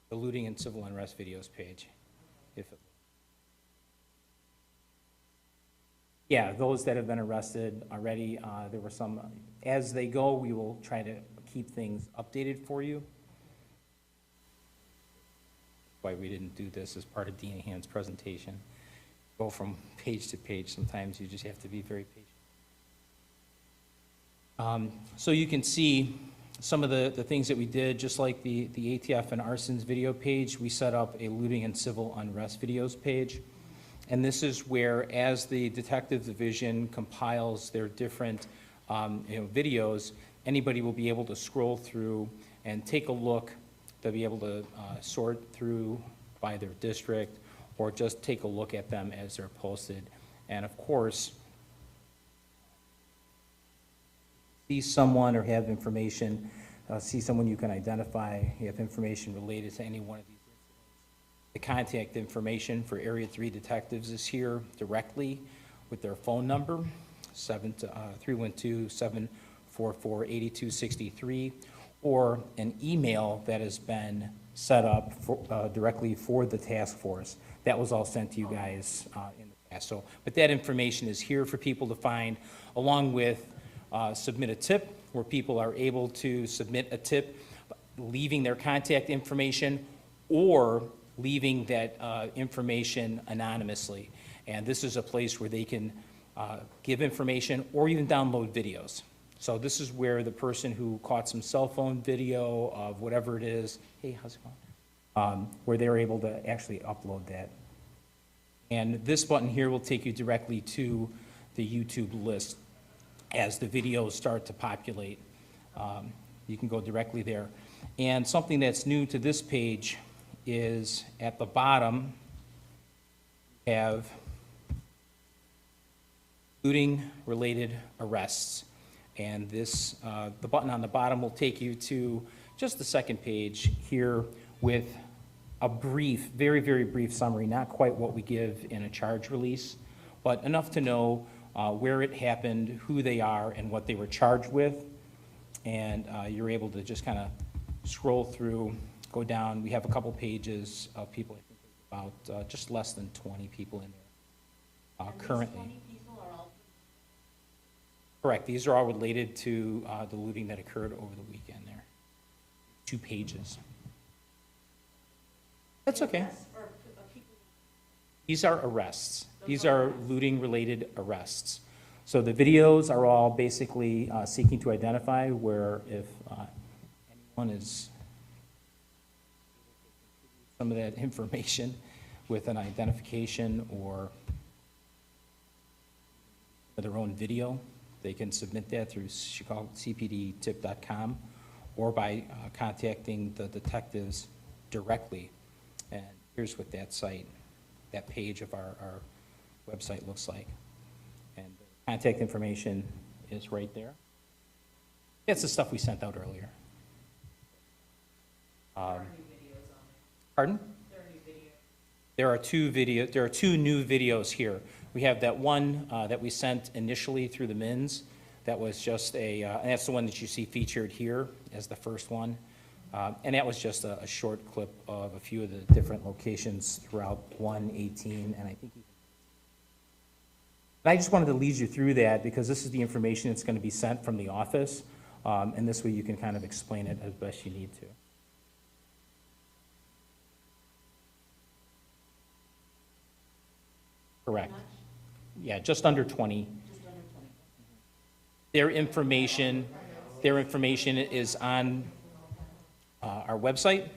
the looting and civil unrest videos page. Yeah, those that have been arrested already, there were some, as they go, we will try to keep things updated for you. Why we didn't do this as part of Dean Hand's presentation. Go from page to page, sometimes you just have to be very patient. So you can see some of the things that we did, just like the ATF and arsons video page, we set up a looting and civil unrest videos page. And this is where, as the detective division compiles their different videos, anybody will be able to scroll through and take a look. They'll be able to sort through by their district, or just take a look at them as they're posted. And of course, see someone or have information, see someone you can identify, you have information related to any one of these. The contact information for Area 3 detectives is here directly with their phone number, 312-744-8263, or an email that has been set up for, directly for the task force. That was all sent to you guys in the past. So, but that information is here for people to find, along with submit a tip, where people are able to submit a tip, leaving their contact information or leaving that information anonymously. And this is a place where they can give information or even download videos. So this is where the person who caught some cell phone video of whatever it is, hey, how's it going? Where they're able to actually upload that. And this button here will take you directly to the YouTube list. As the videos start to populate, you can go directly there. And something that's new to this page is at the bottom, we have looting-related arrests. And this, the button on the bottom will take you to just the second page here with a brief, very, very brief summary, not quite what we give in a charge release, but enough to know where it happened, who they are, and what they were charged with. And you're able to just kind of scroll through, go down. We have a couple pages of people, I think about just less than 20 people in there currently. 20 people are all... Correct. These are all related to the looting that occurred over the weekend there. 2 pages. That's okay. These are arrests. These are looting-related arrests. So the videos are all basically seeking to identify where if anyone is some of that information with an identification or their own video, they can submit that through CPDtip.com or by contacting the detectives directly. And here's what that site, that page of our website looks like. And the contact information is right there. That's the stuff we sent out earlier. Pardon? There are 2 new videos here. We have that one that we sent initially through the MINS. That was just a, and that's the one that you see featured here as the first one. And that was just a short clip of a few of the different locations throughout 118, and I think I just wanted to lead you through that because this is the information that's going to be sent from the office, and this way you can kind of explain it as best you need to. Correct. Yeah, just under 20. Just under 20. Their information is on our website,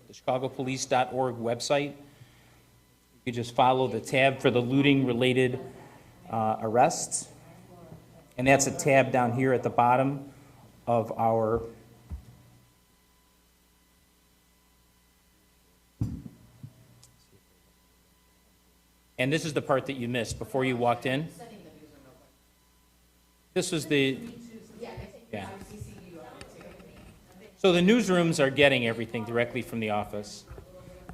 the chicagopolice.org website. You just follow the tab for the looting-related arrests, and that's a tab down here at the bottom of our and this is the part that you missed before you walked in. This was the, yeah. So the newsrooms are getting everything directly from the office.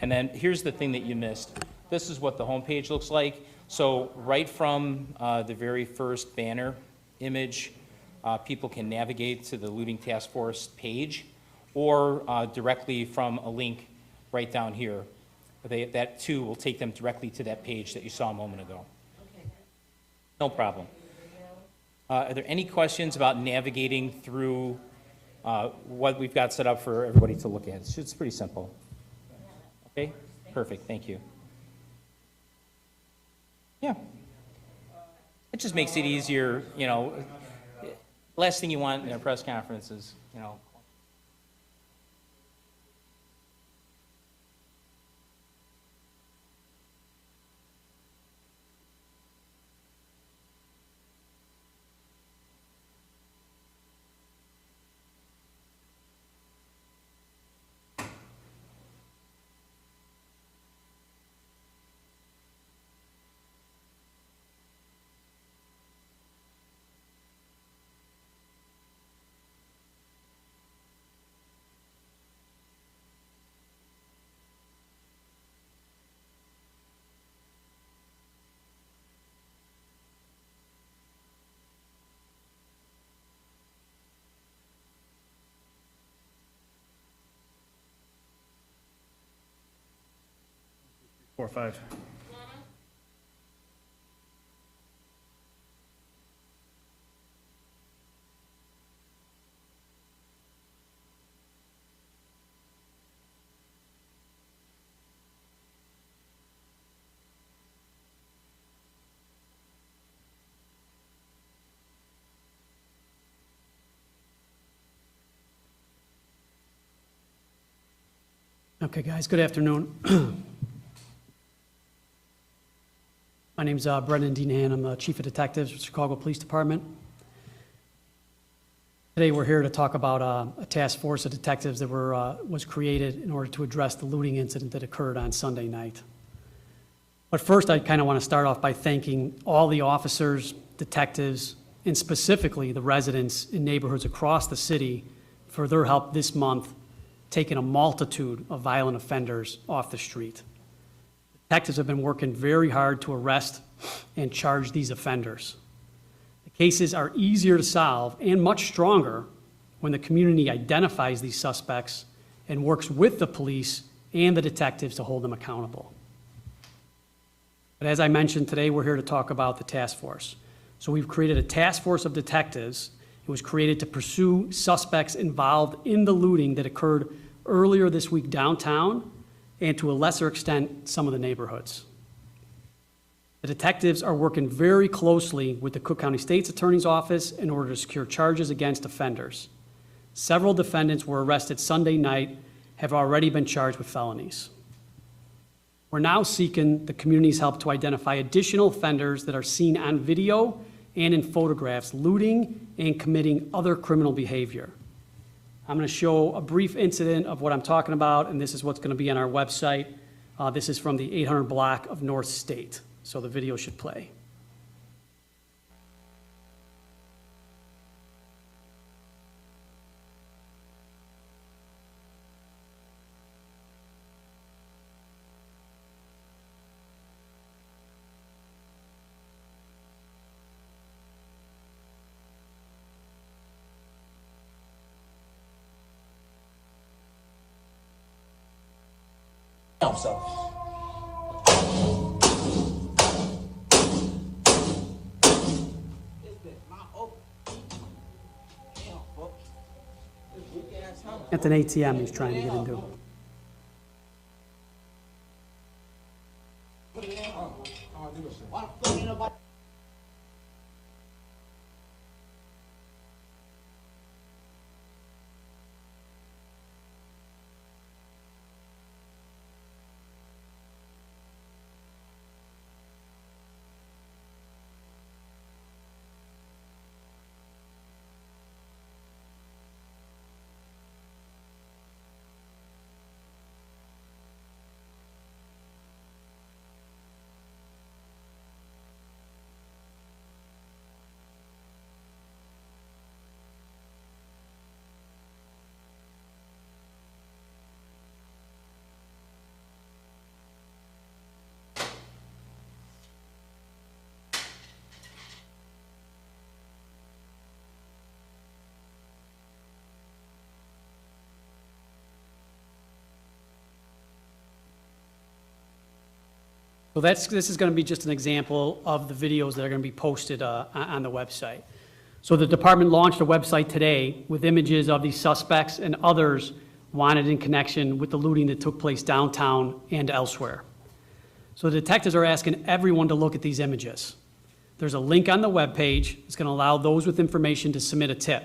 And then here's the thing that you missed. This is what the homepage looks like. So right from the very first banner image, people can navigate to the Looting Task Force page, or directly from a link right down here. That too will take them directly to that page that you saw a moment ago. No problem. Are there any questions about navigating through what we've got set up for everybody to look at? It's pretty simple. Okay, perfect, thank you. Yeah. It just makes it easier, you know. Last thing you want in a press conference is, you know, Four or five. Okay, guys, good afternoon. My name's Brendan Deanahan. I'm the Chief of Detectives with Chicago Police Department. Today, we're here to talk about a task force of detectives that was created in order to address the looting incident that occurred on Sunday night. But first, I kind of want to start off by thanking all the officers, detectives, and specifically the residents in neighborhoods across the city for their help this month taking a multitude of violent offenders off the street. Detectives have been working very hard to arrest and charge these offenders. The cases are easier to solve and much stronger when the community identifies these suspects and works with the police and the detectives to hold them accountable. But as I mentioned, today we're here to talk about the task force. So we've created a task force of detectives. It was created to pursue suspects involved in the looting that occurred earlier this week downtown and to a lesser extent, some of the neighborhoods. The detectives are working very closely with the Cook County State's Attorney's Office in order to secure charges against offenders. Several defendants were arrested Sunday night, have already been charged with felonies. We're now seeking the community's help to identify additional offenders that are seen on video and in photographs looting and committing other criminal behavior. I'm going to show a brief incident of what I'm talking about, and this is what's going to be on our website. This is from the 800 block of North State, so the video should play. So. It's an ATM he's trying to get into. So this is going to be just an example of the videos that are going to be posted on the website. So the department launched a website today with images of these suspects and others wanted in connection with the looting that took place downtown and elsewhere. So the detectives are asking everyone to look at these images. There's a link on the webpage. It's going to allow those with information to submit a tip.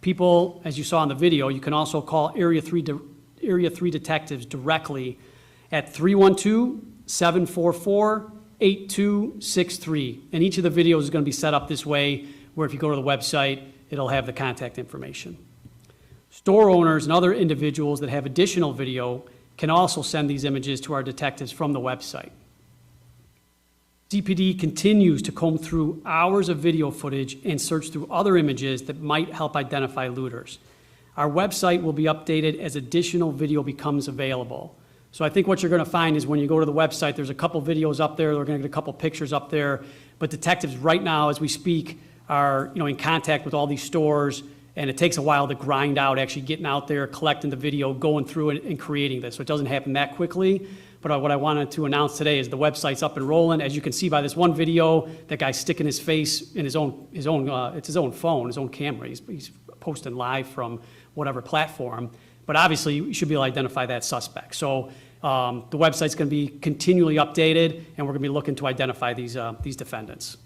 People, as you saw in the video, you can also call Area 3 detectives directly at 312-744-8263. And each of the videos is going to be set up this way, where if you go to the website, it'll have the contact information. Store owners and other individuals that have additional video can also send these images to our detectives from the website. CPD continues to comb through hours of video footage and search through other images that might help identify looters. Our website will be updated as additional video becomes available. So I think what you're going to find is when you go to the website, there's a couple videos up there, we're going to get a couple pictures up there, but detectives right now, as we speak, are in contact with all these stores, and it takes a while to grind out actually getting out there, collecting the video, going through it, and creating this. So it doesn't happen that quickly. But what I wanted to announce today is the website's up and rolling. As you can see by this one video, that guy's sticking his face in it's his own phone, his own camera. He's posting live from whatever platform. But obviously, you should be able to identify that suspect. So the website's going to be continually updated, and we're going to be looking to identify these defendants.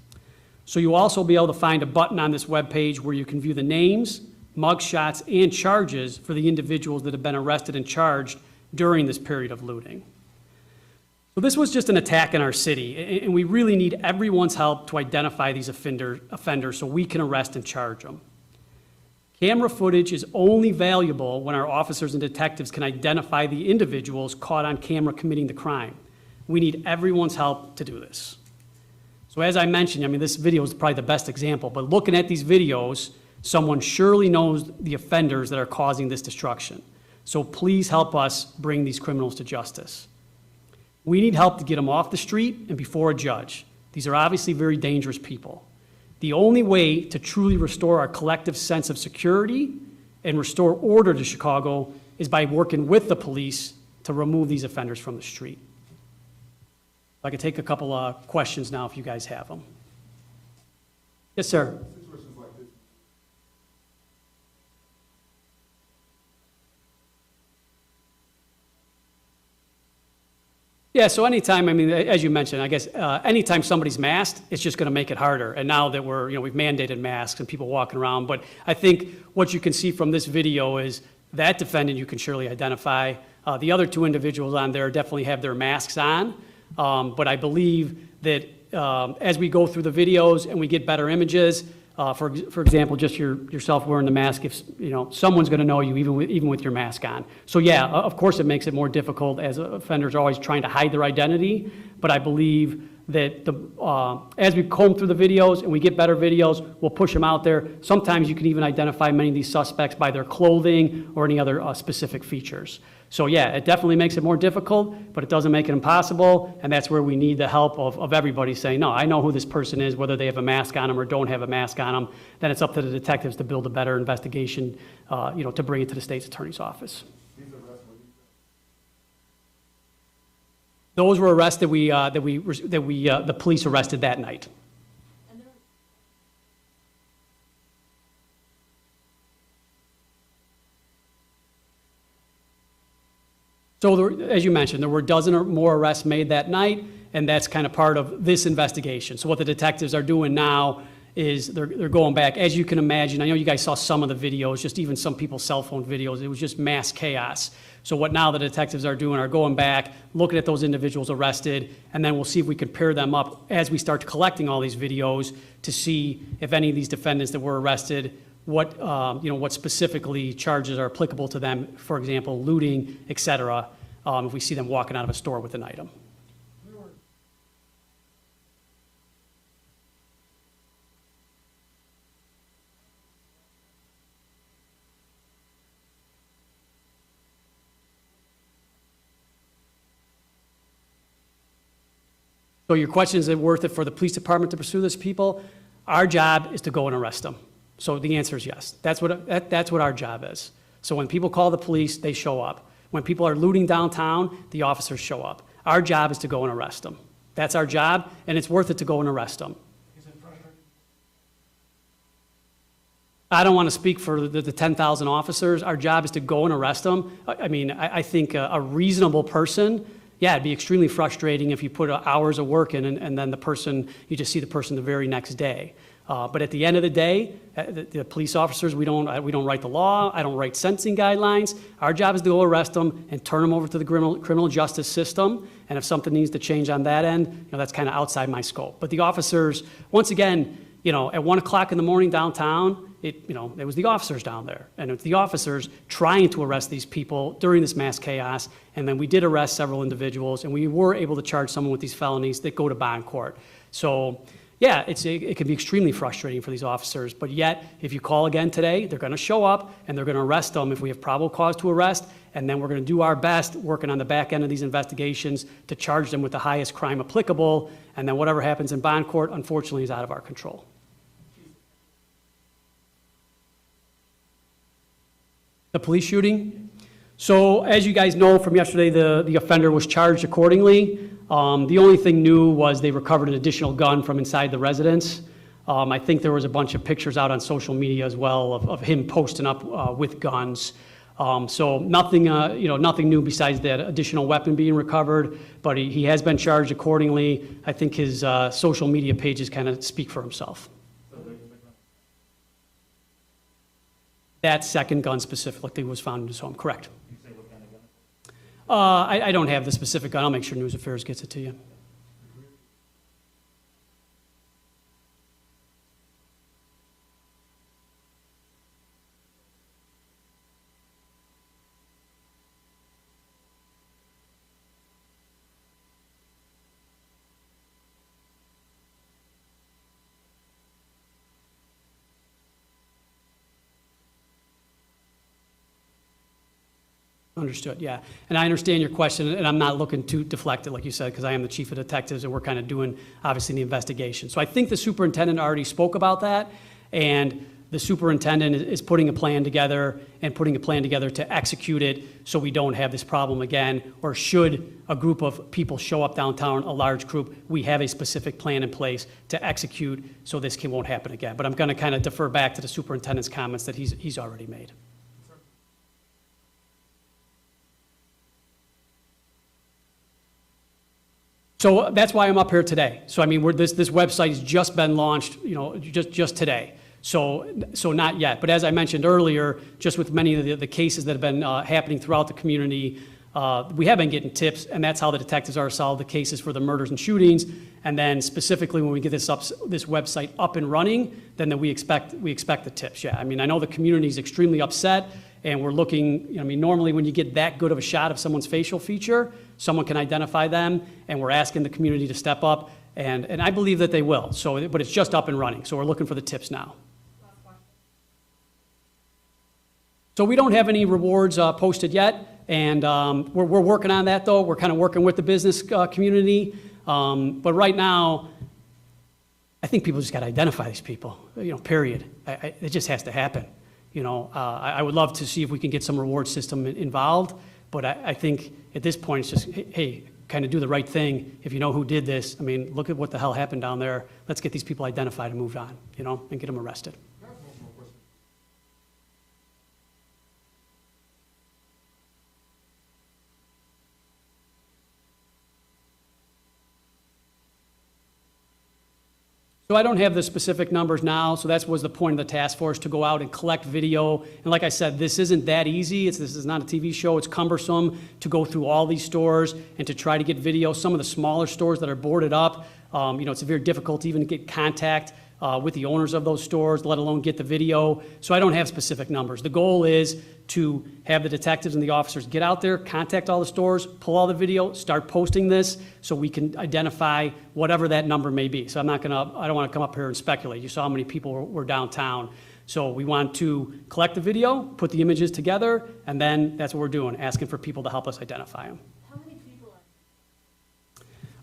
So you'll also be able to find a button on this webpage where you can view the names, mugshots, and charges for the individuals that have been arrested and charged during this period of looting. So this was just an attack in our city, and we really need everyone's help to identify these offenders so we can arrest and charge them. Camera footage is only valuable when our officers and detectives can identify the individuals caught on camera committing the crime. We need everyone's help to do this. So as I mentioned, this video is probably the best example, but looking at these videos, someone surely knows the offenders that are causing this destruction. So please help us bring these criminals to justice. We need help to get them off the street and before a judge. These are obviously very dangerous people. The only way to truly restore our collective sense of security and restore order to Chicago is by working with the police to remove these offenders from the street. I could take a couple of questions now if you guys have them. Yes, sir. Situations like this. Yeah, so anytime, as you mentioned, I guess anytime somebody's masked, it's just going to make it harder. And now that we've mandated masks and people walking around, but I think what you can see from this video is that defendant you can surely identify. The other two individuals on there definitely have their masks on, but I believe that as we go through the videos and we get better images, for example, just yourself wearing the mask, if someone's going to know you even with your mask on. So yeah, of course it makes it more difficult as offenders are always trying to hide their identity. But I believe that as we comb through the videos and we get better videos, we'll push them out there. Sometimes you can even identify many of these suspects by their clothing or any other specific features. So yeah, it definitely makes it more difficult, but it doesn't make it impossible, and that's where we need the help of everybody saying, no, I know who this person is, whether they have a mask on them or don't have a mask on them. Then it's up to the detectives to build a better investigation, to bring it to the state's attorney's office. Those were arrests that the police arrested that night. So as you mentioned, there were a dozen or more arrests made that night, and that's kind of part of this investigation. So what the detectives are doing now is they're going back. As you can imagine, I know you guys saw some of the videos, just even some people's cell phone videos. It was just mass chaos. So what now the detectives are doing are going back, looking at those individuals arrested, and then we'll see if we can pair them up as we start collecting all these videos to see if any of these defendants that were arrested, what specifically charges are applicable to them, for example, looting, et cetera, if we see them walking out of a store with an item. So your question, is it worth it for the police department to pursue these people? Our job is to go and arrest them. So the answer is yes. That's what our job is. So when people call the police, they show up. When people are looting downtown, the officers show up. Our job is to go and arrest them. That's our job, and it's worth it to go and arrest them. I don't want to speak for the 10,000 officers. Our job is to go and arrest them. I mean, I think a reasonable person, yeah, it'd be extremely frustrating if you put hours of work in and then the person, you just see the person the very next day. But at the end of the day, the police officers, we don't write the law. I don't write sentencing guidelines. Our job is to go arrest them and turn them over to the criminal justice system. And if something needs to change on that end, that's kind of outside my scope. But the officers, once again, at 1 o'clock in the morning downtown, it was the officers down there. And it's the officers trying to arrest these people during this mass chaos. And then we did arrest several individuals, and we were able to charge someone with these felonies that go to bond court. So, yeah, it can be extremely frustrating for these officers. But yet, if you call again today, they're going to show up, and they're going to arrest them if we have probable cause to arrest. And then we're going to do our best working on the back end of these investigations to charge them with the highest crime applicable. And then whatever happens in bond court, unfortunately, is out of our control. The police shooting. So as you guys know from yesterday, the offender was charged accordingly. The only thing new was they recovered an additional gun from inside the residence. I think there was a bunch of pictures out on social media as well of him posting up with guns. So nothing, nothing new besides that additional weapon being recovered, but he has been charged accordingly. I think his social media pages kind of speak for himself. That second gun specifically was found in his home, correct. You say what kind of gun? I don't have the specific gun. I'll make sure News Affairs gets it to you. Understood, yeah. And I understand your question, and I'm not looking to deflect it, like you said, because I am the chief of detectives, and we're kind of doing, obviously, the investigation. So I think the superintendent already spoke about that, and the superintendent is putting a plan together to execute it so we don't have this problem again, or should a group of people show up downtown, a large group, we have a specific plan in place to execute so this won't happen again. But I'm going to kind of defer back to the superintendent's comments that he's already made. So that's why I'm up here today. So I mean, this website has just been launched, just today. So not yet. But as I mentioned earlier, just with many of the cases that have been happening throughout the community, we have been getting tips, and that's how the detectives are solved the cases for the murders and shootings. And then specifically when we get this website up and running, then we expect the tips. Yeah, I mean, I know the community is extremely upset, and we're looking. Normally when you get that good of a shot of someone's facial feature, someone can identify them, and we're asking the community to step up, and I believe that they will. So, but it's just up and running, so we're looking for the tips now. So we don't have any rewards posted yet, and we're working on that, though. We're kind of working with the business community, but right now, I think people just got to identify these people, period. It just has to happen. I would love to see if we can get some reward system involved, but I think at this point, it's just, hey, kind of do the right thing. If you know who did this, I mean, look at what the hell happened down there. Let's get these people identified and moved on, and get them arrested. So I don't have the specific numbers now, so that was the point of the task force, to go out and collect video. And like I said, this isn't that easy. This is not a TV show. It's cumbersome to go through all these stores and to try to get video. Some of the smaller stores that are boarded up, it's very difficult even to get contact with the owners of those stores, let alone get the video. So I don't have specific numbers. The goal is to have the detectives and the officers get out there, contact all the stores, pull all the video, start posting this so we can identify whatever that number may be. So I don't want to come up here and speculate. You saw how many people were downtown. So we want to collect the video, put the images together, and then that's what we're doing, asking for people to help us identify them. How many people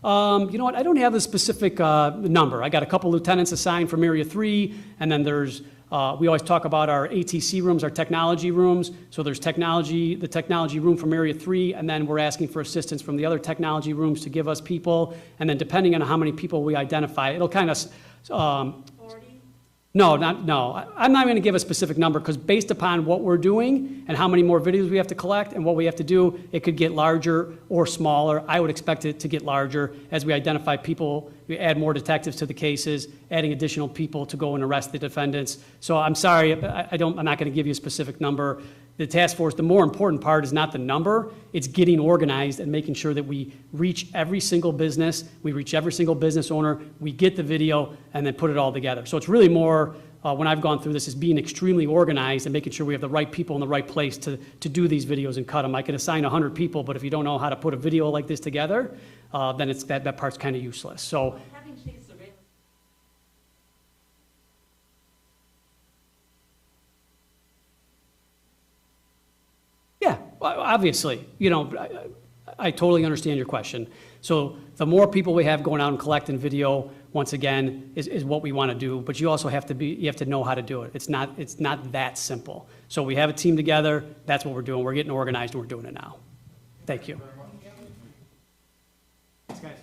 are You know what, I don't have the specific number. I got a couple lieutenants assigned from Area 3, and then there's We always talk about our ATC rooms, our technology rooms. So there's technology, the technology room from Area 3, and then we're asking for assistance from the other technology rooms to give us people. And then depending on how many people we identify, it'll kind of, 40? no, I'm not going to give a specific number because based upon what we're doing and how many more videos we have to collect and what we have to do, it could get larger or smaller. I would expect it to get larger as we identify people, we add more detectives to the cases, adding additional people to go and arrest the defendants. So I'm sorry, I'm not going to give you a specific number. The task force, the more important part is not the number, it's getting organized and making sure that we reach every single business, we reach every single business owner, we get the video, and then put it all together. So it's really more, when I've gone through this, is being extremely organized and making sure we have the right people in the right place to do these videos and cut them. I can assign 100 people, but if you don't know how to put a video like this together, then it's, that part's kind of useless. So Having changed surveillance. yeah, obviously, you know, I totally understand your question. So the more people we have going out and collecting video, once again, is what we want to do, but you also have to you have to know how to do it. It's not that simple. So we have a team together, that's what we're doing. We're getting organized and we're doing it now. Thank you. Thanks, guys.